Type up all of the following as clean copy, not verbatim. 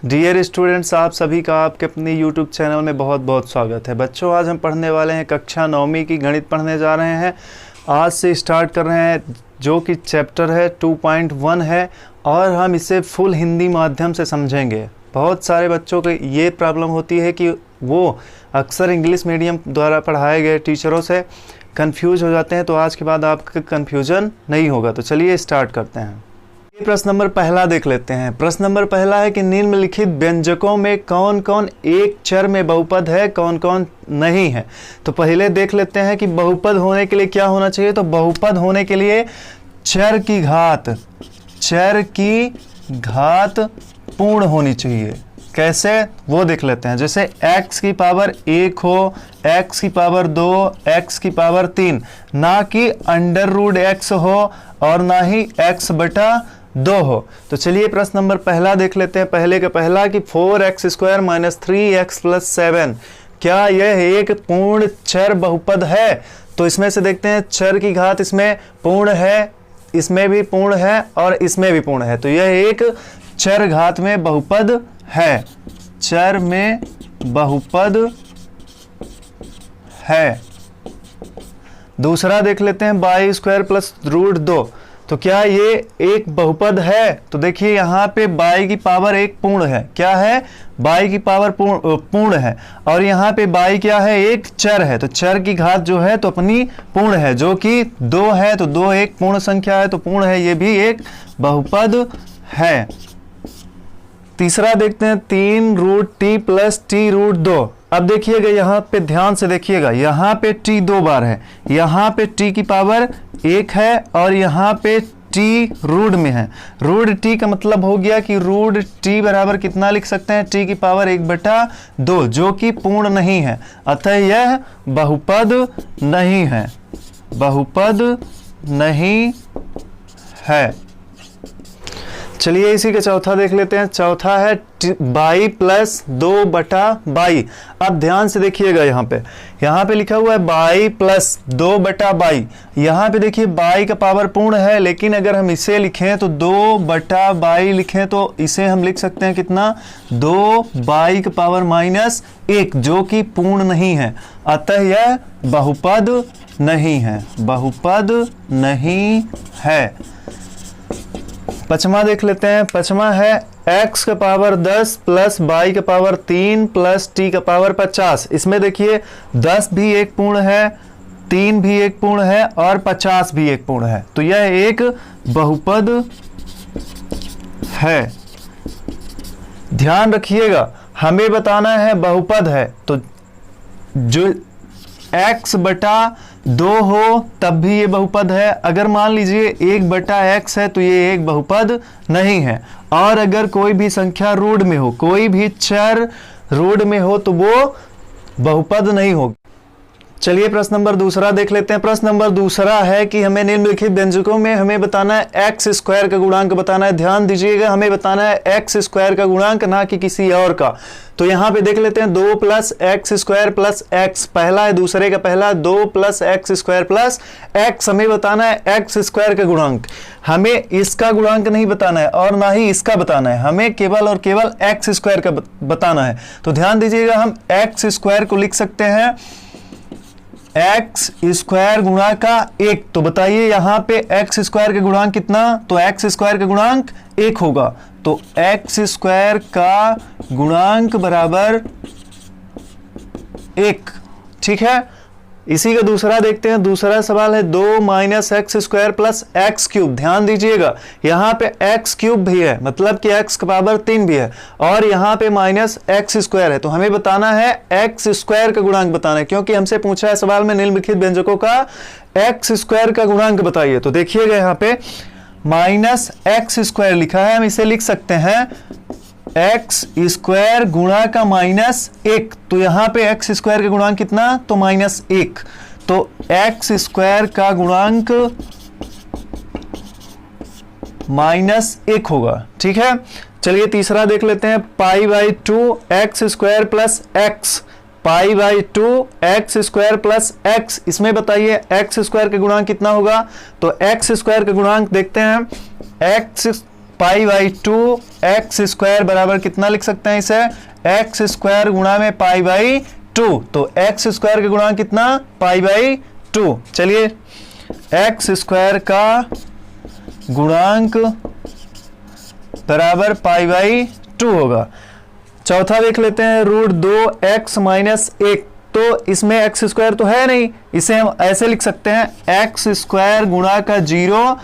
Dear students, आप सभी का आपके अपने यूट्यूब चैनल में बहुत बहुत स्वागत है। बच्चों, आज हम पढ़ने वाले हैं कक्षा 9वीं की गणित पढ़ने जा रहे हैं। आज से स्टार्ट कर रहे हैं जो कि चैप्टर है 2.1 है और हम इसे फुल हिंदी माध्यम से समझेंगे। बहुत सारे बच्चों को ये प्रॉब्लम होती है कि वो अक्सर इंग्लिश मीडियम द्वारा पढ़ाए गए टीचरों से कंफ्यूज हो जाते हैं, तो आज के बाद आपका कन्फ्यूजन नहीं होगा। तो चलिए स्टार्ट करते हैं। प्रश्न नंबर पहला देख लेते हैं। प्रश्न नंबर पहला है कि निम्नलिखित व्यंजकों में कौन कौन एक चर में बहुपद है, कौन कौन नहीं है। तो पहले देख लेते हैं कि बहुपद होने के लिए क्या होना चाहिए। तो बहुपद होने के लिए चर की घात पूर्ण होनी चाहिए। कैसे, वो देख लेते हैं। जैसे x की पावर 1 हो, x की पावर 2, x की पावर 3, ना कि √x हो और ना ही x बटा 2 हो। तो चलिए प्रश्न नंबर पहला देख लेते हैं। पहले का पहला कि 4x² - 3x + 7 क्या यह एक पूर्ण चर बहुपद है। तो इसमें से देखते हैं चर की घात इसमें पूर्ण है, इसमें भी पूर्ण है और इसमें भी पूर्ण है। तो यह एक चर घात में बहुपद है, चर में बहुपद है। दूसरा देख लेते हैं y² + √2। तो क्या ये एक बहुपद है। तो देखिए यहाँ पे y की पावर 1 पूर्ण है। क्या है, y की पावर पूर्ण है और यहाँ पे y क्या है, एक चर है। तो चर की घात जो है तो अपनी पूर्ण है, जो कि 2 है। तो 2 एक पूर्ण संख्या है, तो पूर्ण है, ये भी एक बहुपद है। तीसरा देखते हैं 3√t + t√2। अब देखिएगा यहाँ पे ध्यान से देखिएगा, यहाँ पे t 2 बार है, यहाँ पे t की पावर 1 है और यहाँ पे t रूट में है। रूट t का मतलब हो गया कि रूट t बराबर कितना लिख सकते हैं, t की पावर 1/2, जो कि पूर्ण नहीं है। अतः यह बहुपद नहीं है, बहुपद नहीं है। चलिए इसी का चौथा देख लेते हैं। चौथा है y + 2/y। अब ध्यान से देखिएगा, यहाँ पे लिखा हुआ है y + 2/y। यहाँ पे देखिए y का पावर पूर्ण है, लेकिन अगर हम इसे लिखें तो 2/y लिखें तो इसे हम लिख सकते हैं कितना, 2y का पावर -1, जो कि पूर्ण नहीं है। अतः यह बहुपद नहीं है, बहुपद नहीं है। पचमा देख लेते हैं। पचमा है x का पावर 10 + y का पावर 3 + t का पावर 50। इसमें देखिए 10 भी एक पूर्ण है, 3 भी एक पूर्ण है और 50 भी एक पूर्ण है। तो यह एक बहुपद है। ध्यान रखिएगा, हमें बताना है बहुपद है, तो जो x बटा 2 हो तब भी ये बहुपद है। अगर मान लीजिए 1/x है तो ये एक बहुपद नहीं है। और अगर कोई भी संख्या रूट में हो, कोई भी चर रूट में हो, तो वो बहुपद नहीं होगी। चलिए प्रश्न नंबर दूसरा देख लेते हैं। प्रश्न नंबर दूसरा है कि हमें निम्नलिखित व्यंजकों में हमें बताना है x² का गुणांक बताना है। ध्यान दीजिएगा, हमें बताना है x² का गुणांक, ना कि किसी और का। तो यहाँ पे देख लेते हैं 2 + x² + x, पहला है, दूसरे का पहला 2 + x² + x। हमें बताना है x² का गुणांक। हमें इसका गुणांक नहीं बताना है और ना ही इसका बताना है, हमें केवल और केवल x² का बताना है। तो ध्यान दीजिएगा, हम x² को लिख सकते हैं x² गुणा का 1। तो बताइए यहाँ पे x² का गुणांक कितना, तो x² का गुणांक 1 होगा। तो x² का गुणांक बराबर 1। ठीक है, इसी का दूसरा देखते हैं। दूसरा सवाल है 2 - x² + x³। ध्यान दीजिएगा, यहाँ पे x³ भी है, मतलब कि x का पावर 3 भी है और यहाँ पे -x² है। तो हमें बताना है x² का गुणांक बताना है, क्योंकि हमसे पूछा है सवाल में निम्नलिखित व्यंजकों का x² का गुणांक बताइए। तो देखिएगा यहाँ पे -x² लिखा है, हम इसे लिख सकते हैं x² गुणा का -1। तो यहाँ पे x² का गुणांक कितना, तो -1। तो x² का गुणांक -1 होगा। ठीक है, चलिए तीसरा देख लेते हैं। π/2 x² + x, π/2 x² + x। इसमें बताइए x² का गुणांक कितना होगा। तो x² का गुणांक देखते हैं, x pi by 2 x square बराबर कितना लिख सकते हैं इसे, एक्स स्क्वायर गुणा में पाई बाई 2। तो एक्स स्क्वायर का गुणांक कितना, पाई बाई 2। चलिए एक्स स्क्वायर का गुणांक बराबर पाई बाई 2 होगा। चौथा देख लेते हैं, रूट 2x माइनस 1। तो इसमें एक्स स्क्वायर तो है नहीं, इसे हम ऐसे लिख सकते हैं एक्स स्क्वायर गुणा का 0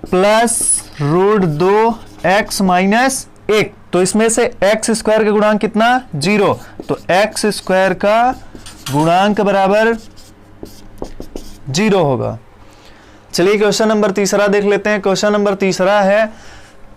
प्लस रूट 2x माइनस 1। तो इसमें से एक्स स्क्वायर का गुणांक कितना, 0। तो एक्स स्क्वायर का गुणांक बराबर 0 होगा। चलिए क्वेश्चन नंबर तीसरा देख लेते हैं। क्वेश्चन नंबर तीसरा है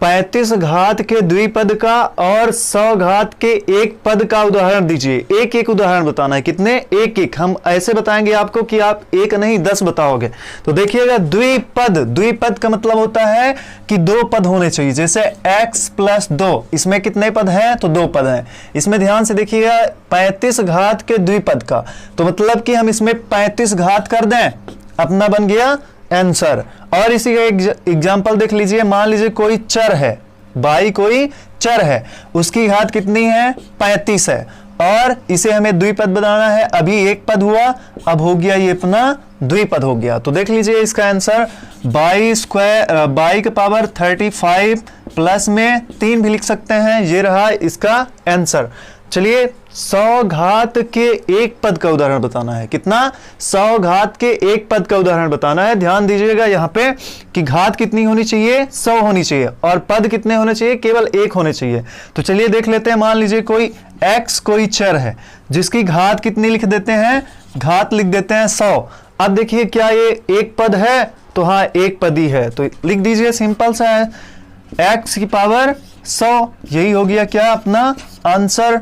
35 घात के द्विपद का और 100 घात के एक पद का उदाहरण दीजिए। एक एक उदाहरण बताना है, कितने, एक एक। हम ऐसे बताएंगे आपको कि आप एक नहीं 10 बताओगे। तो देखिएगा द्विपद, द्विपद का मतलब होता है कि 2 पद होने चाहिए। जैसे x प्लस 2, इसमें कितने पद हैं, तो 2 पद हैं। इसमें ध्यान से देखिएगा 35 घात के द्विपद का, तो मतलब कि हम इसमें 35 घात कर दें, अपना बन गया आंसर। और इसी का एक एग्जाम्पल देख लीजिए। मान लीजिए कोई चर है, बाई कोई चर है, उसकी घात कितनी है, 35 है, और इसे हमें द्विपद बनाना है। अभी एक पद हुआ, अब हो गया ये अपना द्विपद हो गया। तो देख लीजिए इसका आंसर बाई स्क्वायर, बाई का पावर 35 प्लस में 3 भी लिख सकते हैं। ये रहा इसका आंसर। चलिए 100 घात के एक पद का उदाहरण बताना है। कितना, 100 घात के एक पद का उदाहरण बताना है। ध्यान दीजिएगा यहाँ पे कि घात कितनी होनी चाहिए, 100 होनी चाहिए, और पद कितने होने चाहिए, केवल 1 होने चाहिए। तो चलिए देख लेते हैं। मान लीजिए कोई x कोई चर है जिसकी घात कितनी लिख देते हैं, घात लिख देते हैं 100। अब देखिए क्या ये एक पद है, तो हाँ एक पद ही है, तो लिख दीजिए, सिंपल सा है, x की पावर 100। यही हो गया क्या अपना आंसर।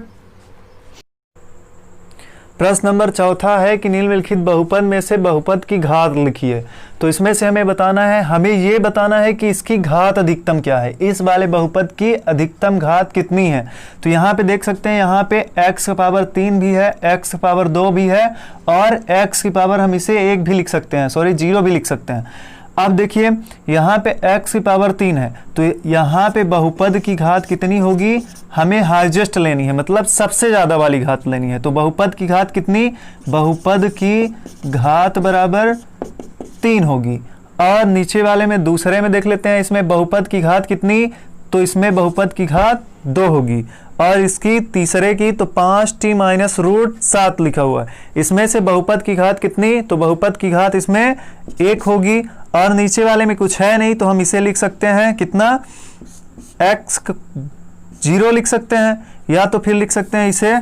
प्रश्न नंबर चौथा है कि निम्नलिखित बहुपद में से बहुपद की घात लिखिए। तो इसमें से हमें बताना है, हमें ये बताना है कि इसकी घात अधिकतम क्या है, इस वाले बहुपद की अधिकतम घात कितनी है। तो यहाँ पे देख सकते हैं, यहाँ पे x की पावर 3 भी है, x की पावर 2 भी है, और x की पावर हम इसे 1 भी लिख सकते हैं, सॉरी 0 भी लिख सकते हैं। अब देखिए यहाँ पे x की पावर 3 है, तो यहाँ पे बहुपद की घात कितनी होगी, हमें हाईएस्ट लेनी है, मतलब सबसे ज़्यादा वाली घात लेनी है। तो बहुपद की घात कितनी, बहुपद की घात बराबर 3 होगी। और नीचे वाले में दूसरे में देख लेते हैं, इसमें बहुपद की घात कितनी, तो इसमें बहुपद की घात 2 होगी, और इसकी तीसरे की तो 5t माइनस रूट 7 लिखा हुआ है। इसमें से बहुपद की घात कितनी, तो बहुपद की घात इसमें 1 होगी, और नीचे वाले में कुछ है नहीं, तो हम इसे लिख सकते हैं कितना, x 0 लिख सकते हैं, या तो फिर लिख सकते हैं इसे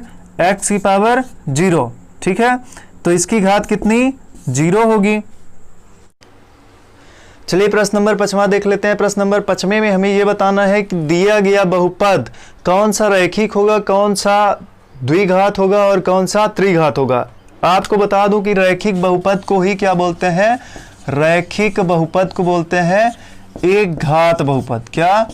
x की पावर 0। ठीक है, तो इसकी घात कितनी, 0 होगी। चलिए प्रश्न नंबर 5वां देख लेते हैं। प्रश्न नंबर 5वें में हमें यह बताना है कि दिया गया बहुपद कौन सा रैखिक होगा, कौन सा द्विघात होगा और कौन सा त्रिघात होगा। आपको बता दूं कि रैखिक बहुपद को ही क्या बोलते हैं, रैखिक बहुपद को बोलते हैं एक घात बहुपद। क्या,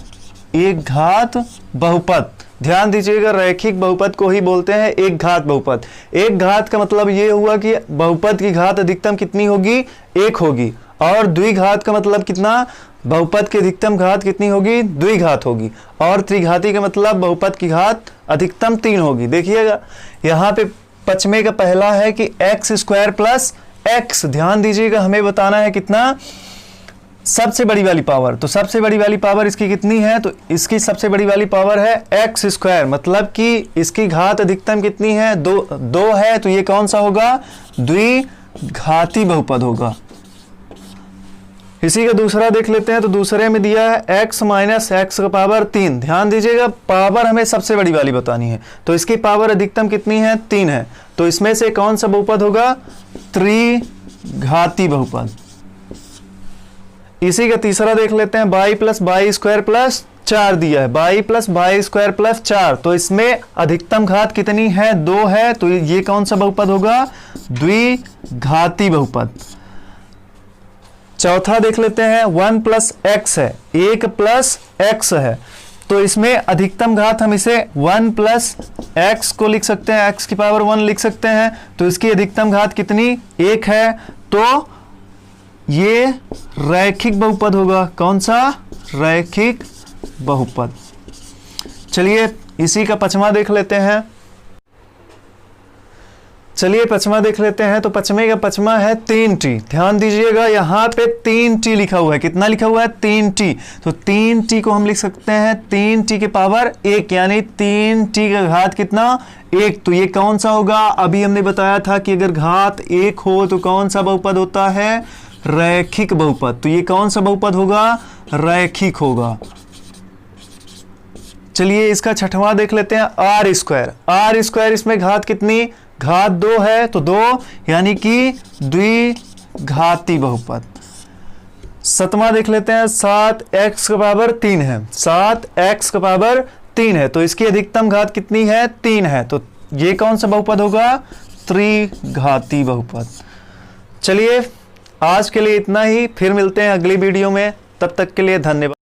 एक घात बहुपद। ध्यान दीजिएगा, रैखिक बहुपद को ही बोलते हैं एक घात बहुपद। एक घात का मतलब ये हुआ कि बहुपद की घात अधिकतम कितनी होगी, 1 होगी, और द्विघात का मतलब कितना, बहुपद की अधिकतम घात कितनी होगी, द्विघात होगी, और त्रिघाती का मतलब बहुपद की घात अधिकतम 3 होगी। देखिएगा यहाँ पे 5वें का पहला है कि एक्स स्क्वायर प्लस एक्स। ध्यान दीजिएगा, हमें बताना है कितना, सबसे बड़ी वाली पावर। तो सबसे बड़ी वाली पावर इसकी कितनी है, तो इसकी सबसे बड़ी वाली पावर है एक्स स्क्वायर, मतलब कि इसकी घात अधिकतम कितनी है, 2 है। तो ये कौन सा होगा, द्विघाती बहुपद होगा। इसी का दूसरा देख लेते हैं। तो दूसरे में दिया है x माइनस एक्स का पावर 3। ध्यान दीजिएगा, पावर हमें सबसे बड़ी वाली बतानी है, तो इसकी पावर अधिकतम कितनी है, 3 है। तो इसमें से कौन सा बहुपद होगा, त्रिघाती बहुपद। इसी का तीसरा देख लेते हैं, by plus by square plus 4 दिया है, by plus by square plus 4। तो इसमें अधिकतम घात कितनी है, 2 है। तो ये कौन सा बहुपद होगा, द्विघाती बहुपद। चौथा देख लेते हैं, 1 प्लस एक्स है, 1 प्लस एक्स है। तो इसमें अधिकतम घात हम इसे 1 प्लस एक्स को लिख सकते हैं, x की पावर 1 लिख सकते हैं। तो इसकी अधिकतम घात कितनी, 1 है। तो ये रैखिक बहुपद होगा। कौन सा, रैखिक बहुपद। चलिए इसी का पचमा देख लेते हैं। चलिए पचमा देख लेते हैं। तो पचमे का पचमा है 3t। ध्यान दीजिएगा यहाँ पे 3t लिखा हुआ है। कितना लिखा हुआ है? 3t। तो 3t को हम लिख सकते हैं 3t के पावर 1, यानी 3t का घात कितना? 1। तो ये कौन सा होगा? अभी हमने बताया था कि अगर घात 1 हो तो कौन सा बहुपद होता है? रैखिक बहुपद। तो ये कौन सा बहुपद होगा? रैखिक होगा। चलिए इसका छठवां देख लेते हैं, आर स्क्वायर। आर स्क्वायर इसमें घात कितनी? घात 2 है, तो 2 यानी कि द्विघाती बहुपद। सतवां देख लेते हैं, 7x का पावर 3 है। 7x का पावर 3 है, तो इसकी अधिकतम घात कितनी है? 3 है। तो ये कौन सा बहुपद होगा? त्रिघाती बहुपद। चलिए आज के लिए इतना ही, फिर मिलते हैं अगली वीडियो में। तब तक के लिए धन्यवाद।